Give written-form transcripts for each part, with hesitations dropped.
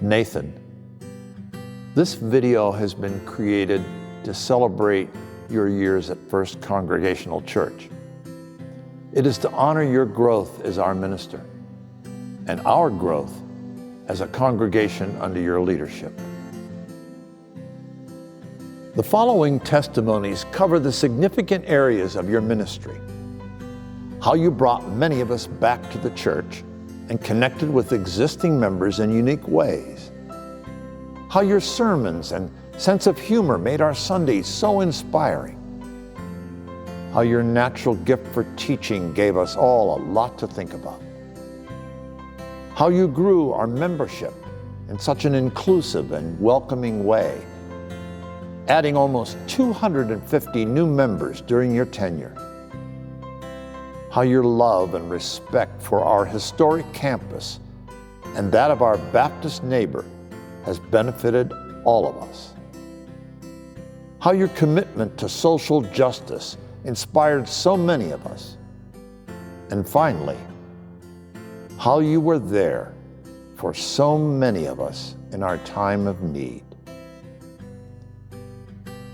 Nathan. This video has been created to celebrate your years at First Congregational Church. It is to honor your growth as our minister and our growth as a congregation under your leadership. The following testimonies cover the significant areas of your ministry: how you brought many of us back to the church and connected with existing members in unique ways, how your sermons and sense of humor made our Sundays so inspiring, how your natural gift for teaching gave us all a lot to think about, how you grew our membership in such an inclusive and welcoming way, adding almost 250 new members during your tenure, how your love and respect for our historic campus and that of our Baptist neighbor has benefited all of us, how your commitment to social justice inspired so many of us, and finally, how you were there for so many of us in our time of need.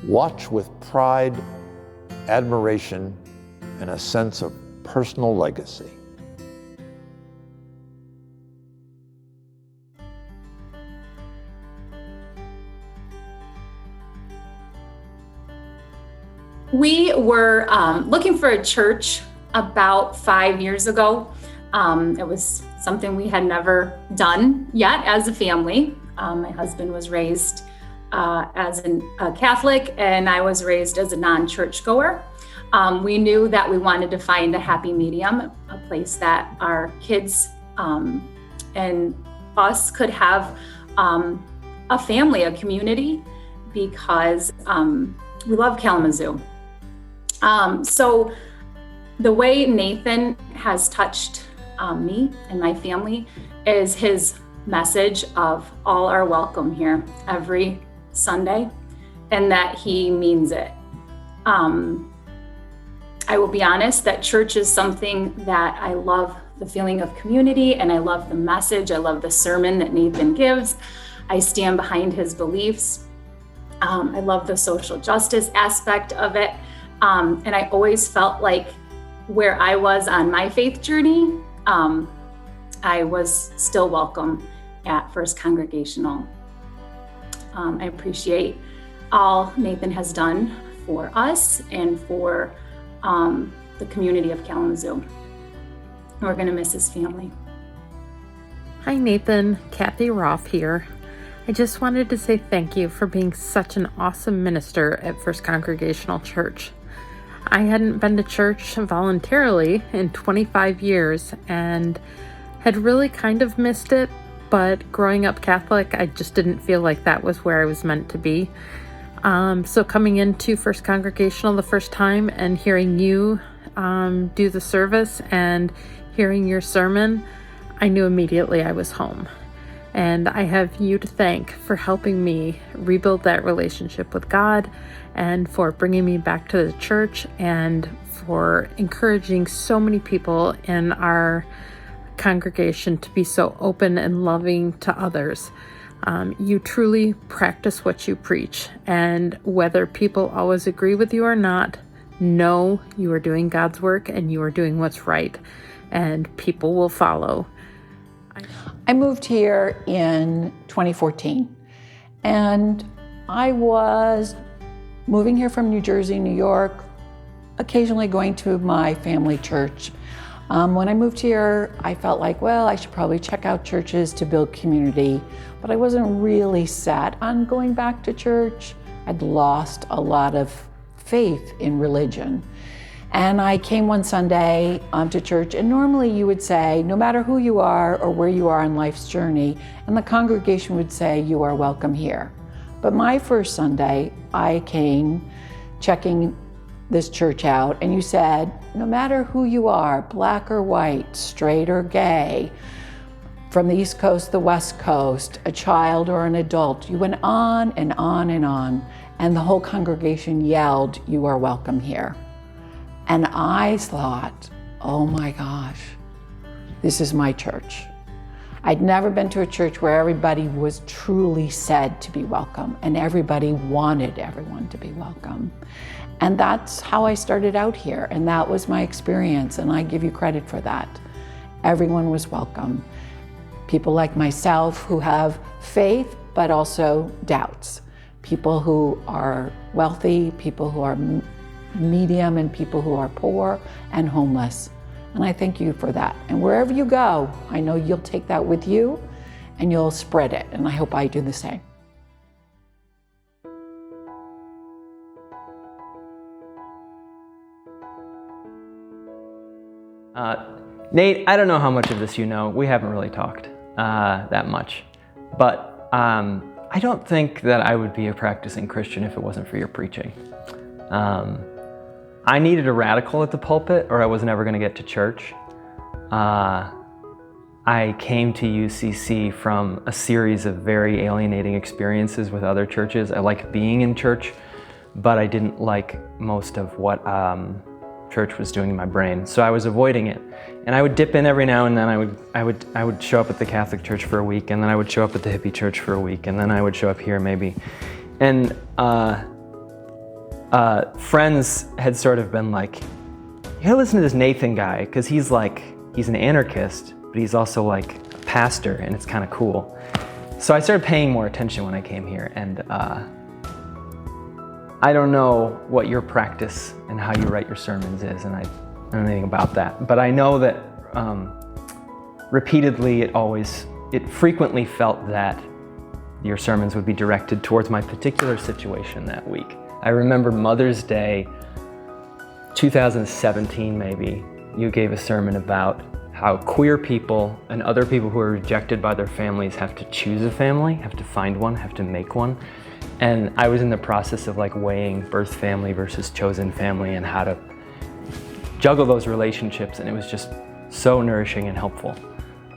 Watch with pride, admiration, and a sense of personal legacy. We were looking for a church about 5 years ago. It was something we had never done yet as a family. My husband was raised as a Catholic, and I was raised as a non-church goer. We knew that we wanted to find a happy medium, a place that our kids and us could have a family, a community, because we love Kalamazoo. So the way Nathan has touched me and my family is his message of all are welcome here every Sunday, and that he means it. I will be honest that church is something that I love, the feeling of community, and I love the message. I love the sermon that Nathan gives. I stand behind his beliefs. I love the social justice aspect of it. And I always felt like where I was on my faith journey, I was still welcome at First Congregational. I appreciate all Nathan has done for us and for the community of Kalamazoo. We're going to miss his family. Hi Nathan, Cathy Roffe here. I just wanted to say thank you for being such an awesome minister at First Congregational Church. I hadn't been to church voluntarily in 25 years and had really kind of missed it, but growing up Catholic, I just didn't feel like that was where I was meant to be. So coming into First Congregational the first time and hearing you do the service and hearing your sermon, I knew immediately I was home. And I have you to thank for helping me rebuild that relationship with God, and for bringing me back to the church, and for encouraging so many people in our congregation to be so open and loving to others. You truly practice what you preach, and whether people always agree with you or not, know you are doing God's work and you are doing what's right, and people will follow. I moved here in 2014, and I was moving here from New Jersey, New York, occasionally going to my family church. When I moved here, I felt like, well, I should probably check out churches to build community, but I wasn't really set on going back to church. I'd lost a lot of faith in religion. And I came one Sunday to church, and normally you would say, no matter who you are or where you are in life's journey, and the congregation would say, you are welcome here. But my first Sunday, I came checking this church out, and you said, no matter who you are, black or white, straight or gay, from the East Coast, the West Coast, a child or an adult, you went on and on and on, and the whole congregation yelled, you are welcome here. And I thought, oh my gosh, this is my church. I'd never been to a church where everybody was truly said to be welcome and everybody wanted everyone to be welcome. And that's how I started out here, and that was my experience, and I give you credit for that. Everyone was welcome. People like myself who have faith but also doubts. People who are wealthy, people who are medium, and people who are poor and homeless. And I thank you for that. And wherever you go, I know you'll take that with you and you'll spread it. And I hope I do the same. Nate, I don't know how much of this you know. We haven't really talked that much. But I don't think that I would be a practicing Christian if it wasn't for your preaching. I needed a radical at the pulpit or I was never going to get to church. I came to UCC from a series of very alienating experiences with other churches. I liked being in church, but I didn't like most of what church was doing in my brain. So I was avoiding it. And I would dip in every now and then. I would show up at the Catholic church for a week, and then I would show up at the hippie church for a week, and then I would show up here maybe. And friends had sort of been like, you gotta listen to this Nathan guy, because he's an anarchist, but he's also like a pastor, and it's kind of cool. So I started paying more attention when I came here, and I don't know what your practice and how you write your sermons is, and I don't know anything about that. But I know that repeatedly, it frequently felt that your sermons would be directed towards my particular situation that week. I remember Mother's Day, 2017 maybe, you gave a sermon about how queer people and other people who are rejected by their families have to choose a family, have to find one, have to make one. And I was in the process of weighing birth family versus chosen family and how to juggle those relationships, and it was just so nourishing and helpful.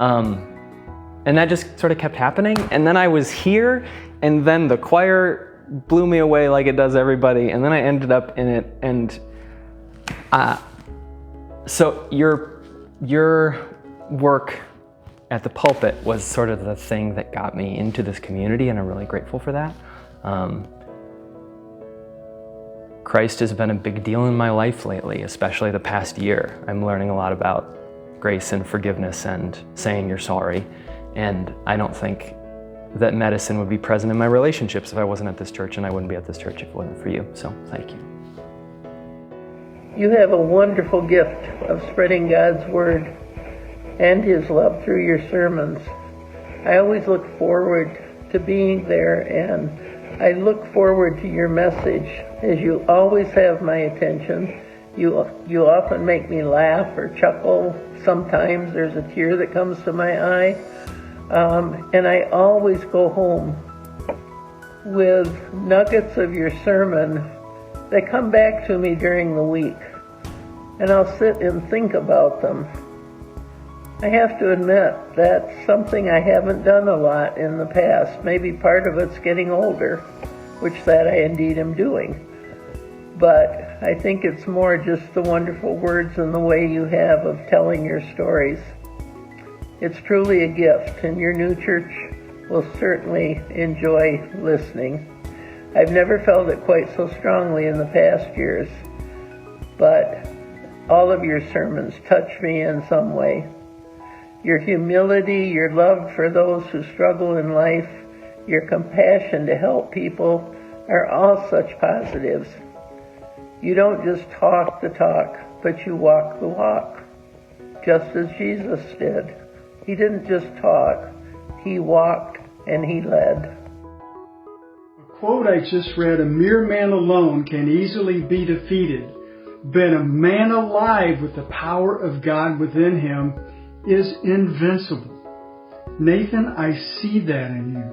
And that just sort of kept happening. And then I was here, and then the choir blew me away like it does everybody, and then I ended up in it. And so your work at the pulpit was sort of the thing that got me into this community, and I'm really grateful for that. Christ has been a big deal in my life lately, especially the past year. I'm learning a lot about grace and forgiveness and saying you're sorry. And I don't think that medicine would be present in my relationships if I wasn't at this church, and I wouldn't be at this church if it wasn't for you. So thank you. You have a wonderful gift of spreading God's word and His love through your sermons. I always look forward to being there, and I look forward to your message, as you always have my attention. You often make me laugh or chuckle. Sometimes there's a tear that comes to my eye. And I always go home with nuggets of your sermon that come back to me during the week. And I'll sit and think about them. I have to admit, that's something I haven't done a lot in the past. Maybe part of it's getting older, which that I indeed am doing. But I think it's more just the wonderful words and the way you have of telling your stories. It's truly a gift, and your new church will certainly enjoy listening. I've never felt it quite so strongly in the past years, but all of your sermons touch me in some way. Your humility, your love for those who struggle in life, your compassion to help people are all such positives. You don't just talk the talk, but you walk the walk, just as Jesus did. He didn't just talk, He walked and He led. A quote I just read, "A mere man alone can easily be defeated, but a man alive with the power of God within him is invincible." Nathan, I see that in you.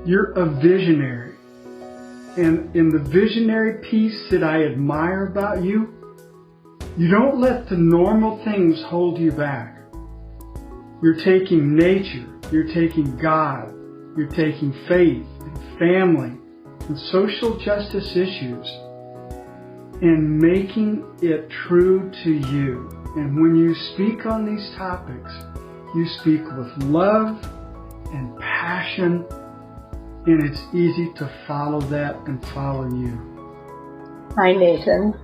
You're a visionary. And in the visionary piece that I admire about you, you don't let the normal things hold you back. You're taking nature, you're taking God, you're taking faith and family and social justice issues and making it true to you. And when you speak on these topics, you speak with love, and passion, and it's easy to follow that and follow you. Hi, Nathan.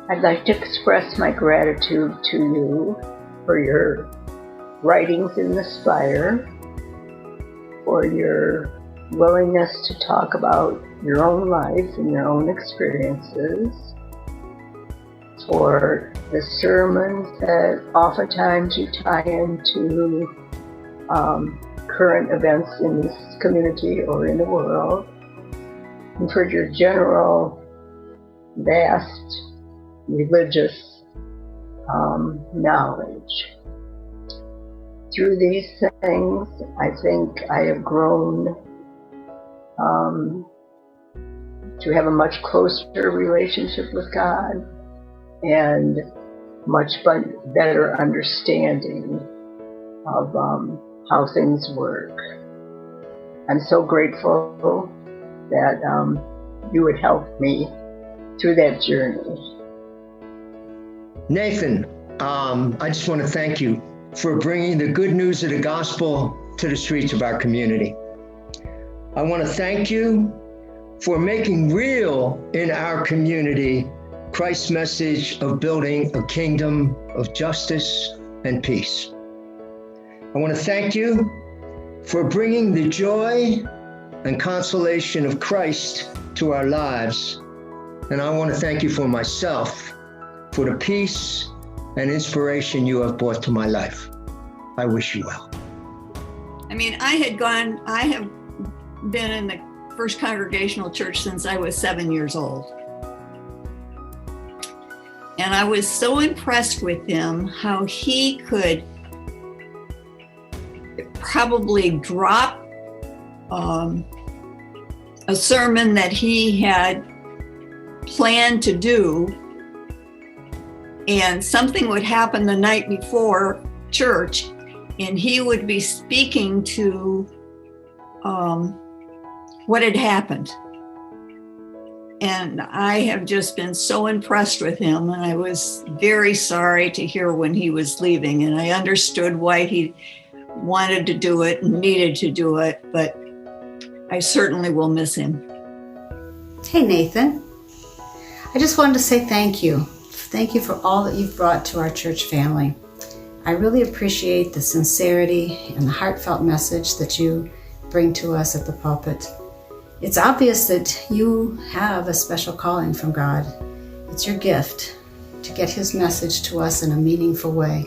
I'd like to express my gratitude to you for your writings in the Sluyter, for your willingness to talk about your own life and your own experiences, for the sermons that oftentimes you tie into current events in this community or in the world, and for your general, vast religious knowledge. Through these things, I think I have grown to have a much closer relationship with God and much better understanding of how things work. I'm so grateful that you would help me through that journey. Nathan, I just want to thank you for bringing the good news of the gospel to the streets of our community. I want to thank you for making real in our community Christ's message of building a kingdom of justice and peace. I want to thank you for bringing the joy and consolation of Christ to our lives. And I want to thank you for myself, for the peace and inspiration you have brought to my life. I wish you well. I mean, I have been in the First Congregational Church since I was 7 years old. And I was so impressed with him, how he could probably drop a sermon that he had planned to do, and something would happen the night before church, and he would be speaking to what had happened. And I have just been so impressed with him, and I was very sorry to hear when he was leaving, and I understood why he wanted to do it and needed to do it, but I certainly will miss him. Hey, Nathan. I just wanted to say thank you. Thank you for all that you've brought to our church family. I really appreciate the sincerity and the heartfelt message that you bring to us at the pulpit. It's obvious that you have a special calling from God. It's your gift to get his message to us in a meaningful way,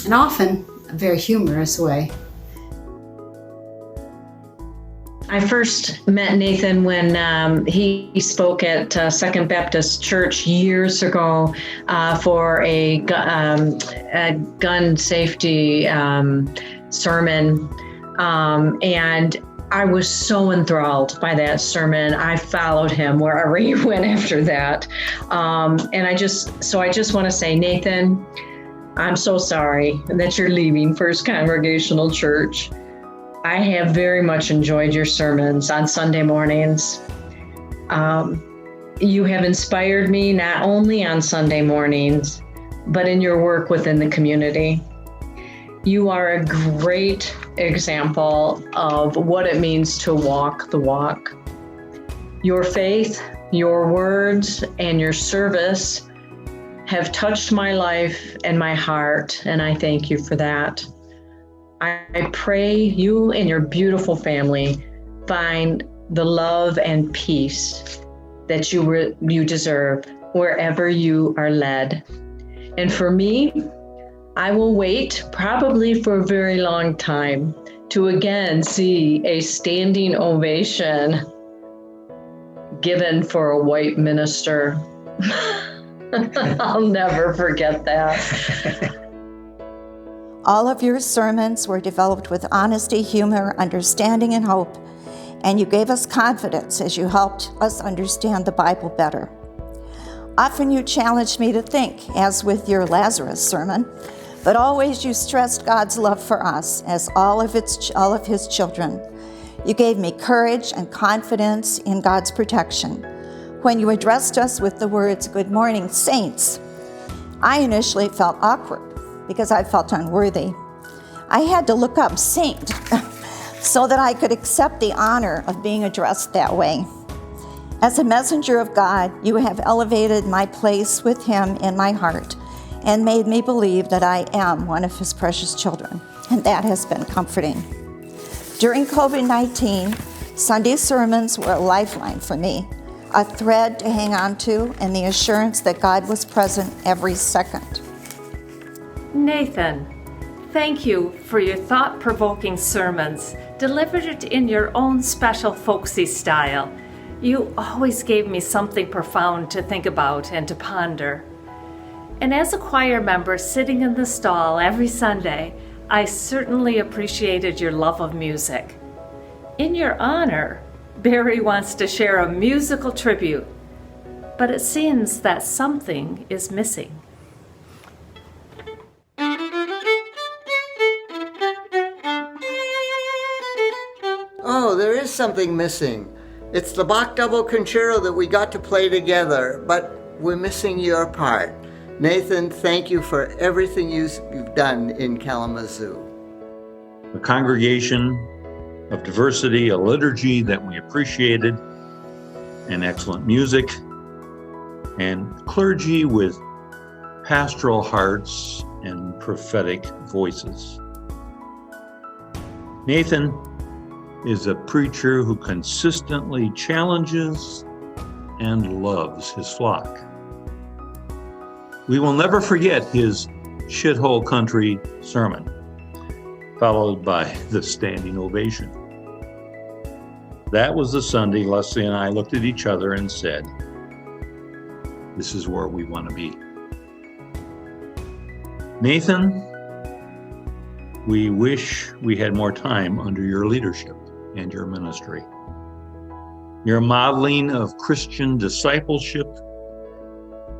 and often a very humorous way. I first met Nathan when he spoke at Second Baptist Church years ago for a gun safety sermon, and I was so enthralled by that sermon. I followed him wherever he went after that, and I just want to say, Nathan, I'm so sorry that you're leaving First Congregational Church. I have very much enjoyed your sermons on Sunday mornings. You have inspired me not only on Sunday mornings, but in your work within the community. You are a great example of what it means to walk the walk. Your faith, your words, and your service have touched my life and my heart, and I thank you for that. I pray you and your beautiful family find the love and peace that you deserve wherever you are led. And for me, I will wait probably for a very long time to again see a standing ovation given for a white minister. I'll never forget that. All of your sermons were developed with honesty, humor, understanding, and hope, and you gave us confidence as you helped us understand the Bible better. Often you challenged me to think, as with your Lazarus sermon, but always you stressed God's love for us as all of his children. You gave me courage and confidence in God's protection. When you addressed us with the words, "Good morning, saints," I initially felt awkward because I felt unworthy. I had to look up saint so that I could accept the honor of being addressed that way. As a messenger of God, you have elevated my place with him in my heart and made me believe that I am one of his precious children, and that has been comforting. During COVID-19, Sunday sermons were a lifeline for me, a thread to hang on to, and the assurance that God was present every second. Nathan, thank you for your thought-provoking sermons, delivered in your own special folksy style. You always gave me something profound to think about and to ponder. And as a choir member sitting in the stall every Sunday, I certainly appreciated your love of music. In your honor, Barry wants to share a musical tribute, but it seems that something is missing. Oh, there is something missing. It's the Bach double concerto that we got to play together, but we're missing your part. Nathan, thank you for everything you've done in Kalamazoo. A congregation of diversity, a liturgy that we appreciated, and excellent music, and clergy with pastoral hearts and prophetic voices. Nathan is a preacher who consistently challenges and loves his flock. We will never forget his shithole country sermon, followed by the standing ovation. That was the Sunday Leslie and I looked at each other and said, this is where we want to be. Nathan, we wish we had more time under your leadership and your ministry. Your modeling of Christian discipleship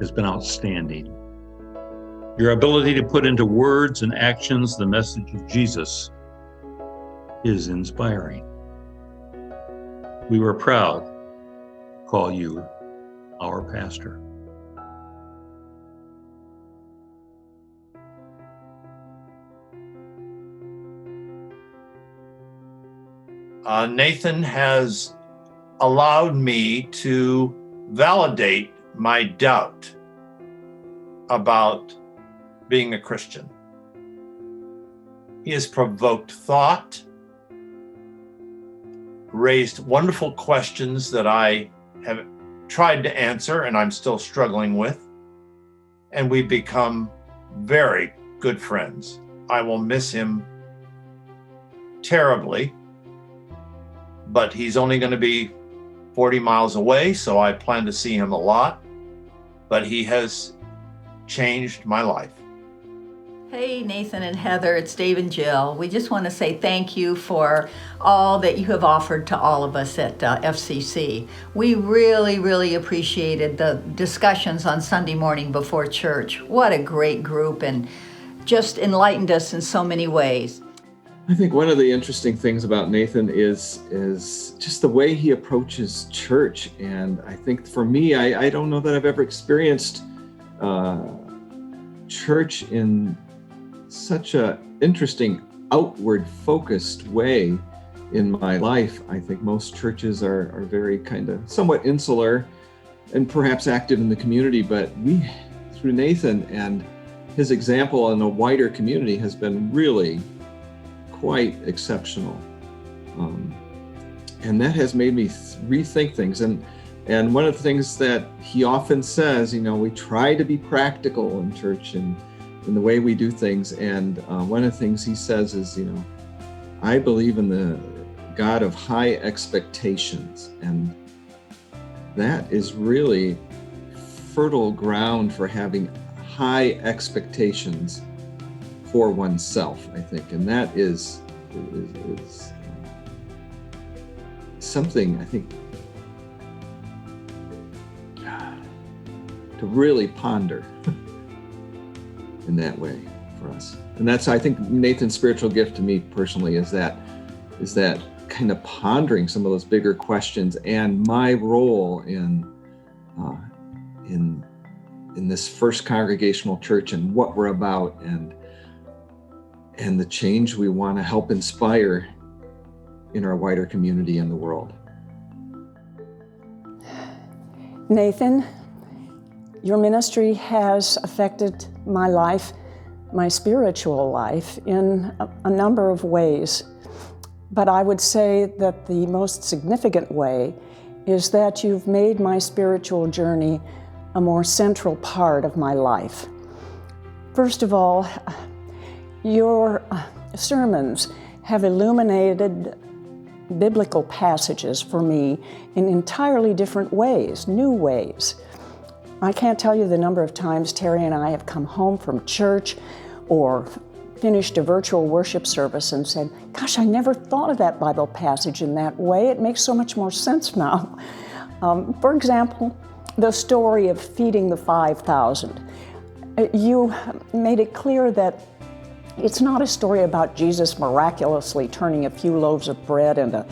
has been outstanding. Your ability to put into words and actions the message of Jesus is inspiring. We were proud to call you our pastor. Nathan has allowed me to validate my doubt about being a Christian. He has provoked thought, raised wonderful questions that I have tried to answer and I'm still struggling with, and we've become very good friends. I will miss him terribly, but he's only going to be 40 miles away, so I plan to see him a lot, but he has changed my life. Hey, Nathan and Heather, it's Dave and Jill. We just want to say thank you for all that you have offered to all of us at FCC. We really, really appreciated the discussions on Sunday morning before church. What a great group, and just enlightened us in so many ways. I think one of the interesting things about Nathan is just the way he approaches church. And I think for me, I don't know that I've ever experienced church in such a interesting outward focused way in my life. I think most churches are very kind of somewhat insular and perhaps active in the community, but we, through Nathan and his example in a wider community, has been really quite exceptional. And that has made me rethink things. And one of the things that he often says, we try to be practical in church and in the way we do things. And one of the things he says is, I believe in the God of high expectations. And that is really fertile ground for having high expectations for oneself, I think. And that is something, I think, to really ponder in that way for us. And that's, I think, Nathan's spiritual gift to me personally is that kind of pondering some of those bigger questions and my role in this first Congregational church and what we're about, and and the change we want to help inspire in our wider community and the world. Nathan, your ministry has affected my life, my spiritual life, in a number of ways. But I would say that the most significant way is that you've made my spiritual journey a more central part of my life. First of all, your sermons have illuminated biblical passages for me in entirely different ways, new ways. I can't tell you the number of times Terry and I have come home from church or finished a virtual worship service and said, gosh, I never thought of that Bible passage in that way. It makes so much more sense now. For example, the story of feeding the 5,000. You made it clear that it's not a story about Jesus miraculously turning a few loaves of bread and a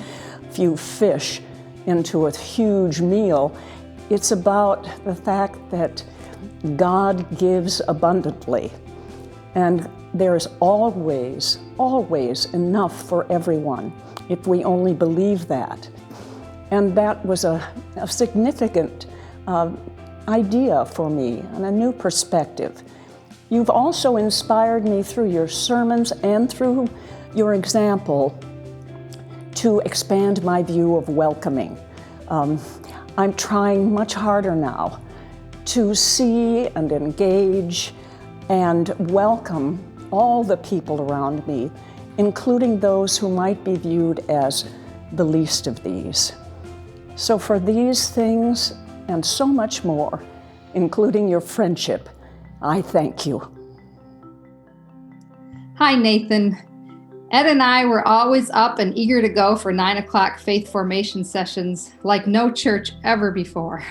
few fish into a huge meal. It's about the fact that God gives abundantly, and there's always enough for everyone if we only believe that. And that was a significant idea for me and a new perspective. You've also inspired me through your sermons and through your example to expand my view of welcoming. I'm trying much harder now to see and engage and welcome all the people around me, including those who might be viewed as the least of these. So for these things and so much more, including your friendship, I thank you. Hi, Nathan. Ed and I were always up and eager to go for 9 o'clock faith formation sessions like no church ever before.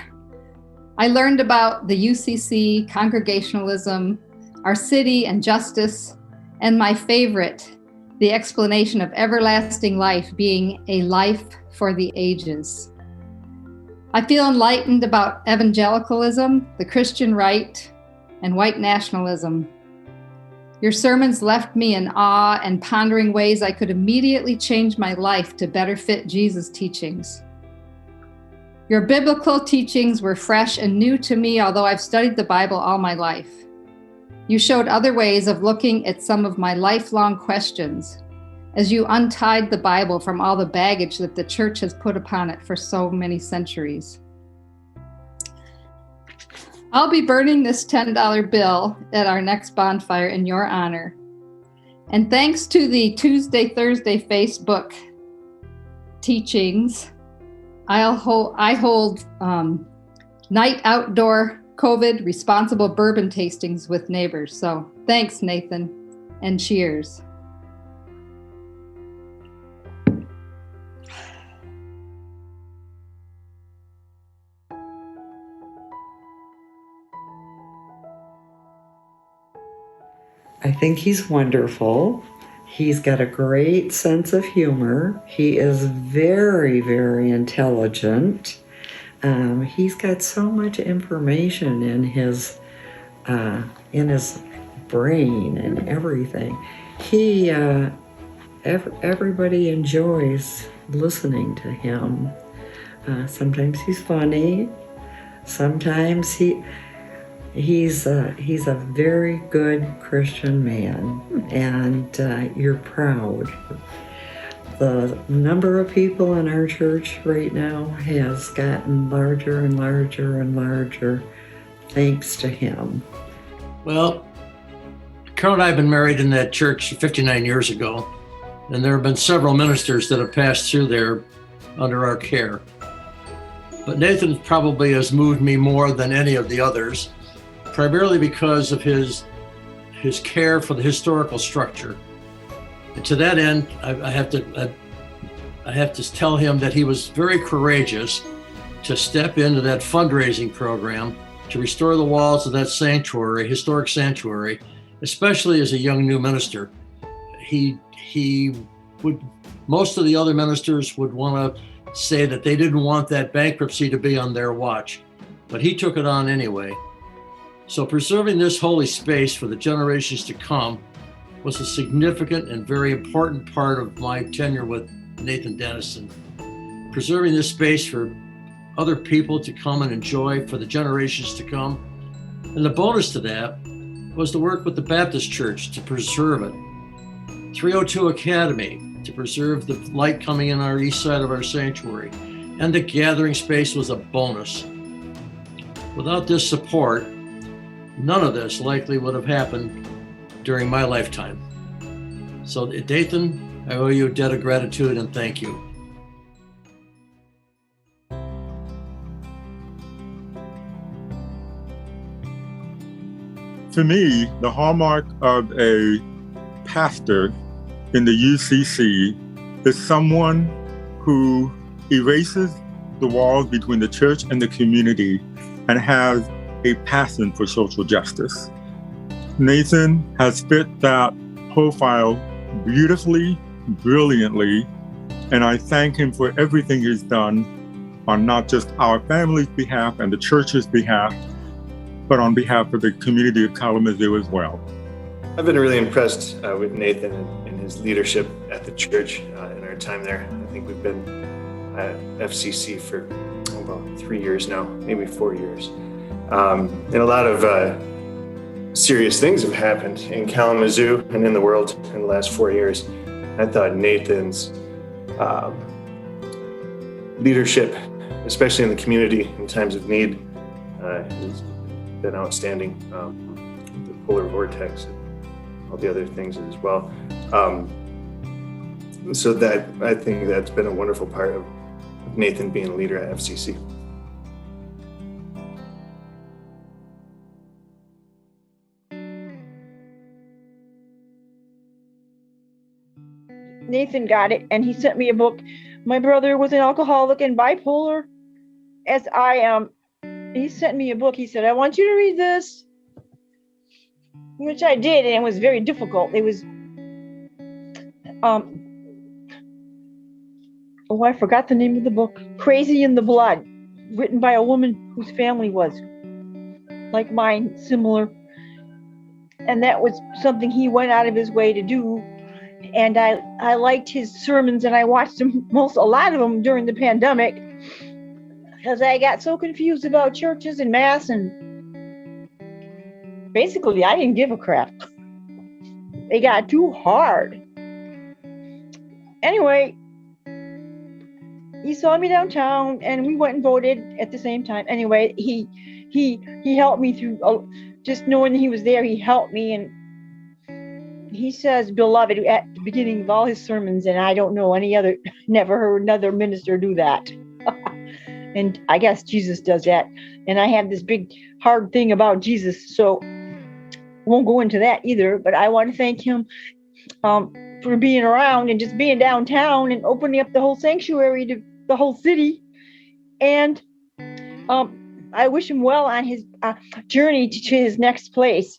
I learned about the UCC, Congregationalism, our city and justice, and my favorite, the explanation of everlasting life being a life for the ages. I feel enlightened about evangelicalism, the Christian right, and white nationalism. Your sermons left me in awe and pondering ways I could immediately change my life to better fit Jesus' teachings. Your biblical teachings were fresh and new to me, although I've studied the Bible all my life. You showed other ways of looking at some of my lifelong questions as you untied the Bible from all the baggage that the church has put upon it for so many centuries. I'll be burning this $10 bill at our next bonfire in your honor. And thanks to the Tuesday, Thursday Facebook teachings, I hold night outdoor COVID responsible bourbon tastings with neighbors. So thanks, Nathan, and cheers. I think he's wonderful. He's got a great sense of humor. He is very, very intelligent. He's got so much information in his brain and everything. Everybody enjoys listening to him. Sometimes he's funny. Sometimes he's a very good Christian man, and you're proud. The number of people in our church right now has gotten larger and larger and larger thanks to him. Well, Carol and I have been married in that church 59 years ago, and there have been several ministers that have passed through there under our care. But Nathan probably has moved me more than any of the others, primarily because of his care for the historical structure. And to that end, I have to tell him that he was very courageous to step into that fundraising program to restore the walls of that sanctuary, historic sanctuary, especially as a young new minister. Most of the other ministers would want to say that they didn't want that bankruptcy to be on their watch, but he took it on anyway. So preserving this holy space for the generations to come was a significant and very important part of my tenure with Nathan Dennison. Preserving this space for other people to come and enjoy for the generations to come. And the bonus to that was to work with the Baptist Church to preserve it. 302 Academy to preserve the light coming in our east side of our sanctuary. And the gathering space was a bonus. Without this support, none of this likely would have happened during my lifetime. So Nathan, I owe you a debt of gratitude and thank you. To me, the hallmark of a pastor in the UCC is someone who erases the walls between the church and the community and has a passion for social justice. Nathan has fit that profile beautifully, brilliantly, and I thank him for everything he's done on not just our family's behalf and the church's behalf, but on behalf of the community of Kalamazoo as well. I've been really impressed with Nathan and his leadership at the church in our time there. I think we've been at FCC for about 3 years now, maybe 4 years. And a lot of serious things have happened in Kalamazoo and in the world in the last 4 years. I thought Nathan's leadership, especially in the community in times of need, has been outstanding. The polar vortex and all the other things as well. So that I think that's been a wonderful part of Nathan being a leader at FCC. Nathan got it, and he sent me a book. My brother was an alcoholic and bipolar, as I am. He sent me a book. He said, I want you to read this, which I did, and it was very difficult. It was, I forgot the name of the book. Crazy in the Blood, written by a woman whose family was like mine, similar. And that was something he went out of his way to do. And I liked his sermons, and I watched them, a lot of them during the pandemic, because I got so confused about churches and mass, and basically I didn't give a crap. They got too hard. Anyway, he saw me downtown, and we went and voted at the same time. Anyway, he helped me through, just knowing he was there, he helped me. And he says, beloved, at the beginning of all his sermons, and I don't know never heard another minister do that. And I guess Jesus does that. And I have this big, hard thing about Jesus, so won't go into that either. But I want to thank him for being around and just being downtown and opening up the whole sanctuary to the whole city. And I wish him well on his journey to his next place.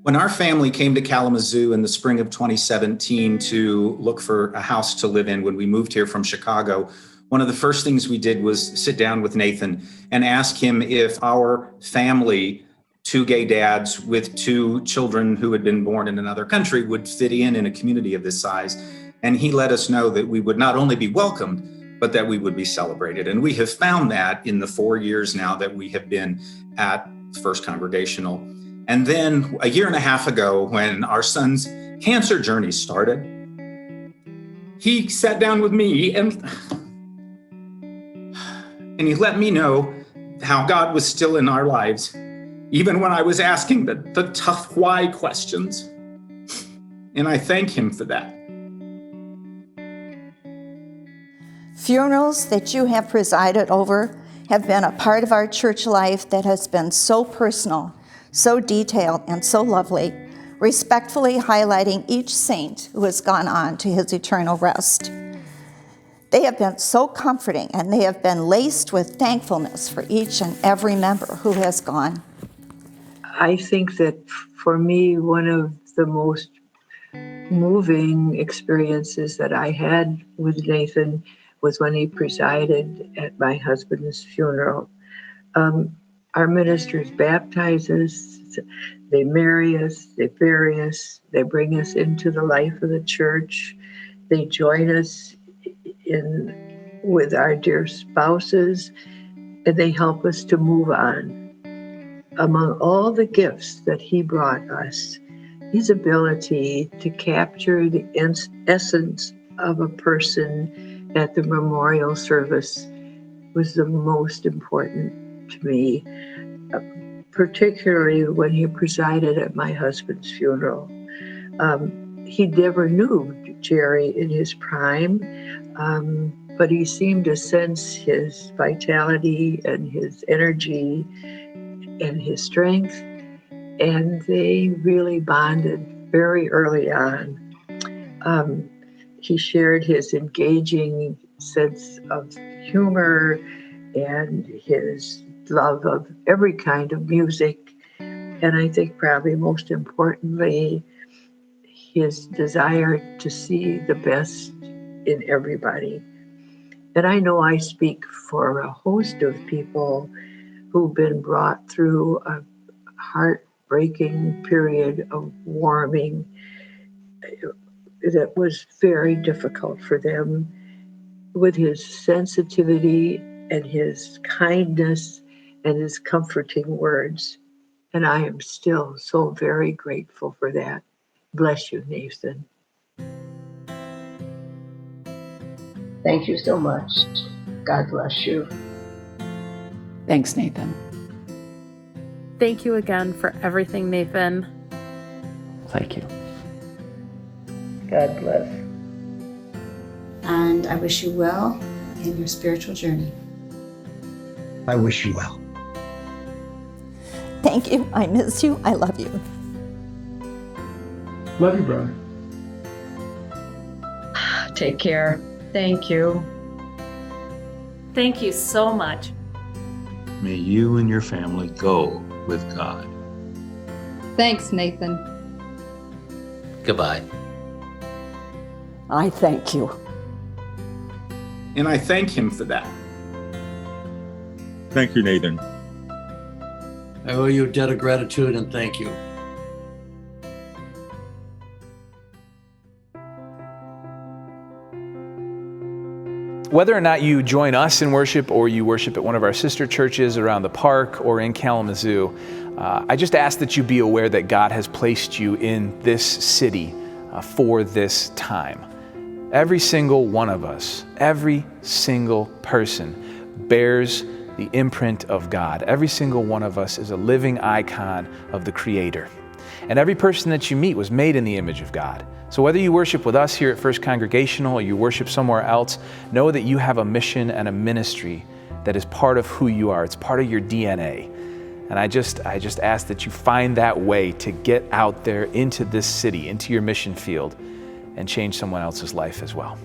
When our family came to Kalamazoo in the spring of 2017 to look for a house to live in when we moved here from Chicago, one of the first things we did was sit down with Nathan and ask him if our family, 2 gay dads with 2 children who had been born in another country, would fit in a community of this size. And he let us know that we would not only be welcomed, but that we would be celebrated. And we have found that in the 4 years now that we have been at First Congregational. And then a year and a half ago, when our son's cancer journey started, he sat down with me and he let me know how God was still in our lives, even when I was asking the tough why questions. And I thank him for that. Funerals that you have presided over have been a part of our church life that has been so personal, so detailed, and so lovely, respectfully highlighting each saint who has gone on to his eternal rest. They have been so comforting, and they have been laced with thankfulness for each and every member who has gone. I think that for me, one of the most moving experiences that I had with Nathan was when he presided at my husband's funeral. Our ministers baptize us, they marry us, they bury us, they bring us into the life of the church, they join us with our dear spouses, and they help us to move on. Among all the gifts that he brought us, his ability to capture the essence of a person at the memorial service was the most important to me, particularly when he presided at my husband's funeral. He never knew Jerry in his prime, but he seemed to sense his vitality and his energy and his strength, and they really bonded very early on. He shared his engaging sense of humor and his love of every kind of music, and I think probably most importantly, his desire to see the best in everybody. And I know I speak for a host of people who've been brought through a heartbreaking period of warming that was very difficult for them. With his sensitivity and his kindness and his comforting words. And I am still so very grateful for that. Bless you, Nathan. Thank you so much. God bless you. Thanks, Nathan. Thank you again for everything, Nathan. Thank you. God bless. And I wish you well in your spiritual journey. I wish you well. Thank you. I miss you. I love you. Love you, brother. Take care. Thank you. Thank you so much. May you and your family go with God. Thanks, Nathan. Goodbye. I thank you. And I thank him for that. Thank you, Nathan. I owe you a debt of gratitude and thank you. Whether or not you join us in worship or you worship at one of our sister churches around the park or in Kalamazoo, I just ask that you be aware that God has placed you in this city for this time. Every single one of us, every single person bears the imprint of God. Every single one of us is a living icon of the Creator. And every person that you meet was made in the image of God. So whether you worship with us here at First Congregational or you worship somewhere else, know that you have a mission and a ministry that is part of who you are. It's part of your DNA. And I just ask that you find that way to get out there into this city, into your mission field, and change someone else's life as well.